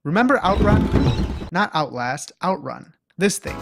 Remember Outrun? Not Outlast, Outrun. This thing.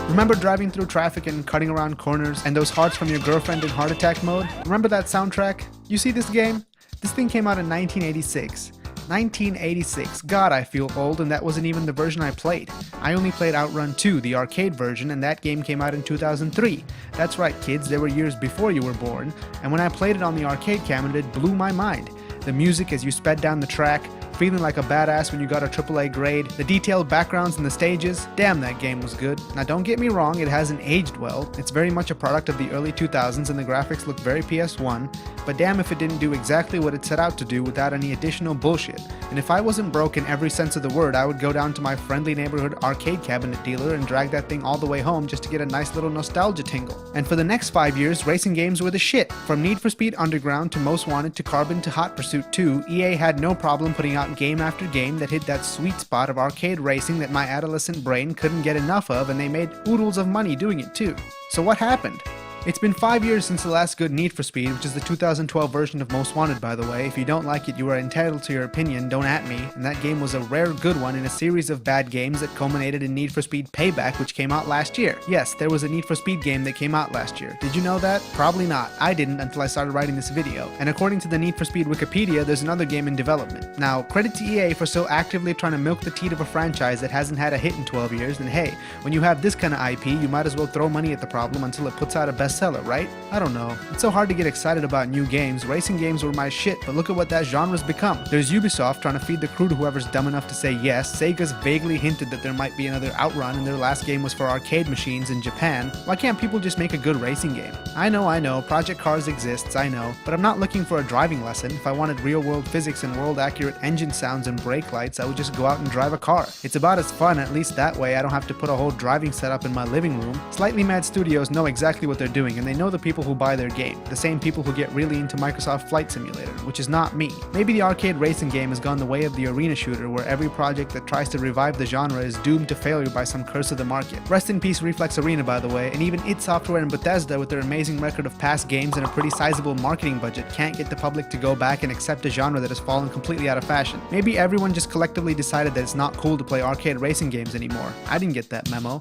Remember driving through traffic and cutting around corners and those hearts from your girlfriend in heart attack mode? Remember that soundtrack? You see this game? This thing came out in 1986. 1986. God, I feel old, and that wasn't even the version I played. I only played Outrun 2, the arcade version, and that game came out in 2003. That's right, kids, they were years before you were born, and when I played it on the arcade cabinet, it blew my mind. The music as you sped down the track, feeling like a badass when you got a AAA grade, the detailed backgrounds and the stages, damn that game was good. Now don't get me wrong, it hasn't aged well, it's very much a product of the early 2000s and the graphics look very PS1, but damn if it didn't do exactly what it set out to do without any additional bullshit. And if I wasn't broke in every sense of the word, I would go down to my friendly neighborhood arcade cabinet dealer and drag that thing all the way home just to get a nice little nostalgia tingle. And for the next 5 years, racing games were the shit. From Need for Speed Underground to Most Wanted to Carbon to Hot Pursuit 2, EA had no problem putting out game after game that hit that sweet spot of arcade racing that my adolescent brain couldn't get enough of, and they made oodles of money doing it too. So what happened? It's been 5 years since the last good Need for Speed, which is the 2012 version of Most Wanted, by the way. If you don't like it, you are entitled to your opinion, don't at me. And that game was a rare good one in a series of bad games that culminated in Need for Speed Payback, which came out last year. Yes, there was a Need for Speed game that came out last year. Did you know that? Probably not. I didn't until I started writing this video. And according to the Need for Speed Wikipedia, there's another game in development. Now, credit to EA for so actively trying to milk the teat of a franchise that hasn't had a hit in 12 years, and hey, when you have this kind of IP, you might as well throw money at the problem until it puts out a bestseller, right? I don't know. It's so hard to get excited about new games. Racing games were my shit, but look at what that genre's become. There's Ubisoft trying to feed the crew to whoever's dumb enough to say yes. Sega's vaguely hinted that there might be another Outrun, and their last game was for arcade machines in Japan. Why can't people just make a good racing game? I know, Project Cars exists, I know, but I'm not looking for a driving lesson. If I wanted real-world physics and world-accurate engine sounds and brake lights, I would just go out and drive a car. It's about as fun, at least that way I don't have to put a whole driving setup in my living room. Slightly Mad Studios know exactly what they're doing, and they know the people who buy their game, the same people who get really into Microsoft Flight Simulator, which is not me. Maybe the arcade racing game has gone the way of the arena shooter, where every project that tries to revive the genre is doomed to failure by some curse of the market. Rest in peace Reflex Arena, by the way, and even id Software and Bethesda, with their amazing record of past games and a pretty sizable marketing budget, can't get the public to go back and accept a genre that has fallen completely out of fashion. Maybe everyone just collectively decided that it's not cool to play arcade racing games anymore. I didn't get that memo.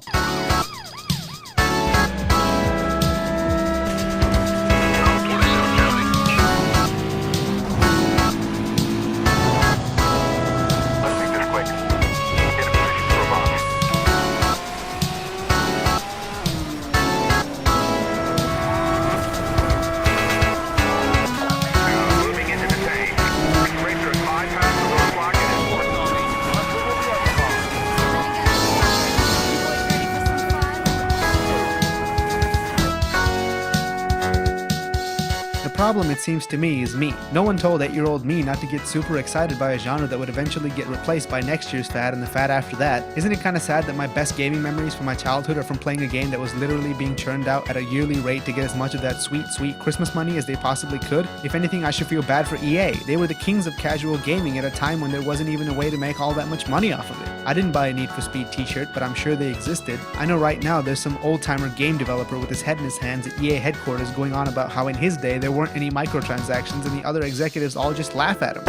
The problem, it seems to me, is me. No one told 8-year-old me not to get super excited by a genre that would eventually get replaced by next year's fad and the fad after that. Isn't it kinda sad that my best gaming memories from my childhood are from playing a game that was literally being churned out at a yearly rate to get as much of that sweet, sweet Christmas money as they possibly could? If anything, I should feel bad for EA. They were the kings of casual gaming at a time when there wasn't even a way to make all that much money off of it. I didn't buy a Need for Speed t-shirt, but I'm sure they existed. I know right now there's some old-timer game developer with his head in his hands at EA headquarters going on about how in his day there weren't any microtransactions and the other executives all just laugh at him.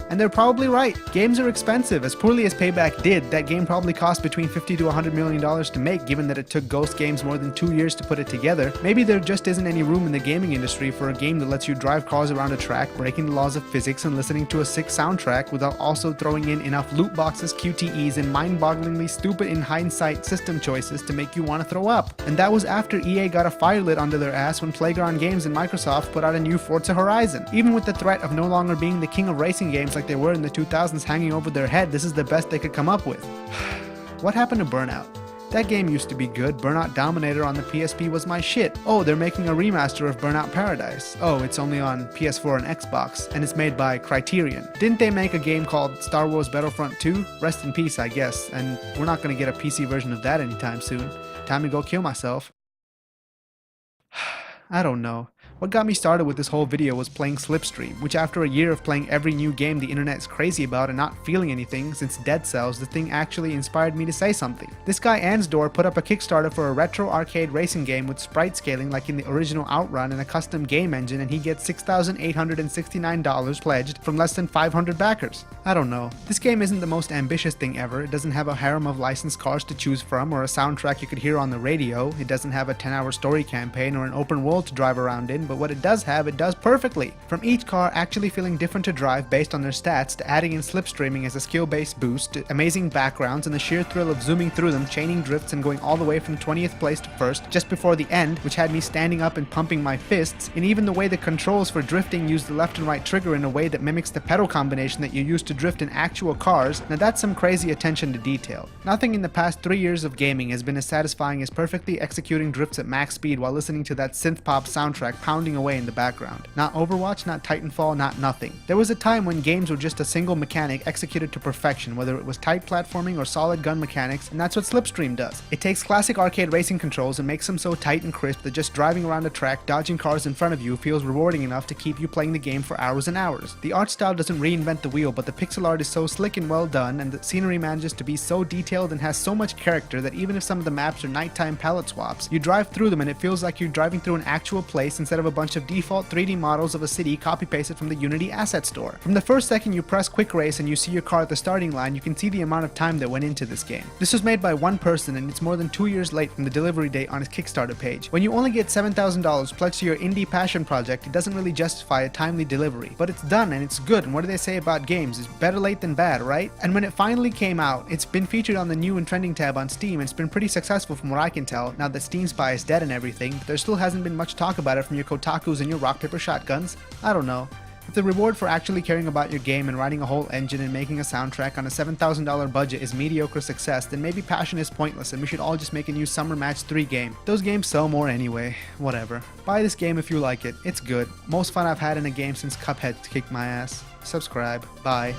And they're probably right. Games are expensive. As poorly as Payback did, that game probably cost between $50 to $100 million to make, given that it took Ghost Games more than 2 years to put it together. Maybe there just isn't any room in the gaming industry for a game that lets you drive cars around a track, breaking the laws of physics and listening to a sick soundtrack without also throwing in enough loot boxes, QTEs, and mind-bogglingly stupid in hindsight system choices to make you want to throw up. And that was after EA got a fire lit under their ass when Playground Games and Microsoft put out a new Forza Horizon. Even with the threat of no longer being the king of racing games like they were in the 2000s hanging over their head, this is the best they could come up with. What happened to Burnout? That game used to be good. Burnout Dominator on the PSP was my shit. Oh, they're making a remaster of Burnout Paradise. Oh, it's only on PS4 and Xbox, and it's made by Criterion. Didn't they make a game called Star Wars Battlefront 2? Rest in peace, I guess, and we're not gonna get a PC version of that anytime soon. Time to go kill myself. I don't know. What got me started with this whole video was playing Slipstream, which after a year of playing every new game the internet is crazy about and not feeling anything since Dead Cells, the thing actually inspired me to say something. This guy Ansdor put up a Kickstarter for a retro arcade racing game with sprite scaling like in the original Outrun and a custom game engine, and he gets $6,869 pledged from less than 500 backers. I don't know. This game isn't the most ambitious thing ever. It doesn't have a harem of licensed cars to choose from or a soundtrack you could hear on the radio. It doesn't have a 10-hour story campaign or an open world to drive around in, but what it does have, it does perfectly. From each car actually feeling different to drive based on their stats, to adding in slipstreaming as a skill-based boost, to amazing backgrounds and the sheer thrill of zooming through them, chaining drifts and going all the way from 20th place to first just before the end, which had me standing up and pumping my fists, and even the way the controls for drifting use the left and right trigger in a way that mimics the pedal combination that you use to drift in actual cars. Now that's some crazy attention to detail. Nothing in the past 3 years of gaming has been as satisfying as perfectly executing drifts at max speed while listening to that synth-pop soundtrack pounding away in the background. Not Overwatch, not Titanfall, not nothing. There was a time when games were just a single mechanic executed to perfection, whether it was tight platforming or solid gun mechanics, and that's what Slipstream does. It takes classic arcade racing controls and makes them so tight and crisp that just driving around a track, dodging cars in front of you feels rewarding enough to keep you playing the game for hours and hours. The art style doesn't reinvent the wheel, but the pixel art is so slick and well done, and the scenery manages to be so detailed and has so much character that even if some of the maps are nighttime palette swaps, you drive through them and it feels like you're driving through an actual place instead of a bunch of default 3D models of a city copy-pasted from the Unity asset store. From the first second you press quick race and you see your car at the starting line, you can see the amount of time that went into this game. This was made by one person and it's more than 2 years late from the delivery date on his Kickstarter page. When you only get $7,000 pledged to your indie passion project, it doesn't really justify a timely delivery. But it's done and it's good, and what do they say about games? It's better late than bad, right? And when it finally came out, it's been featured on the new and trending tab on Steam, and it's been pretty successful from what I can tell, now that Steam Spy is dead and everything, but there still hasn't been much talk about it from your Kotakus and your rock paper shotguns. I don't know. If the reward for actually caring about your game and writing a whole engine and making a soundtrack on a $7,000 budget is mediocre success, then maybe passion is pointless and we should all just make a new Summer Match 3 game. Those games sell more anyway. Whatever. Buy this game if you like it. It's good. Most fun I've had in a game since Cuphead kicked my ass. Subscribe. Bye.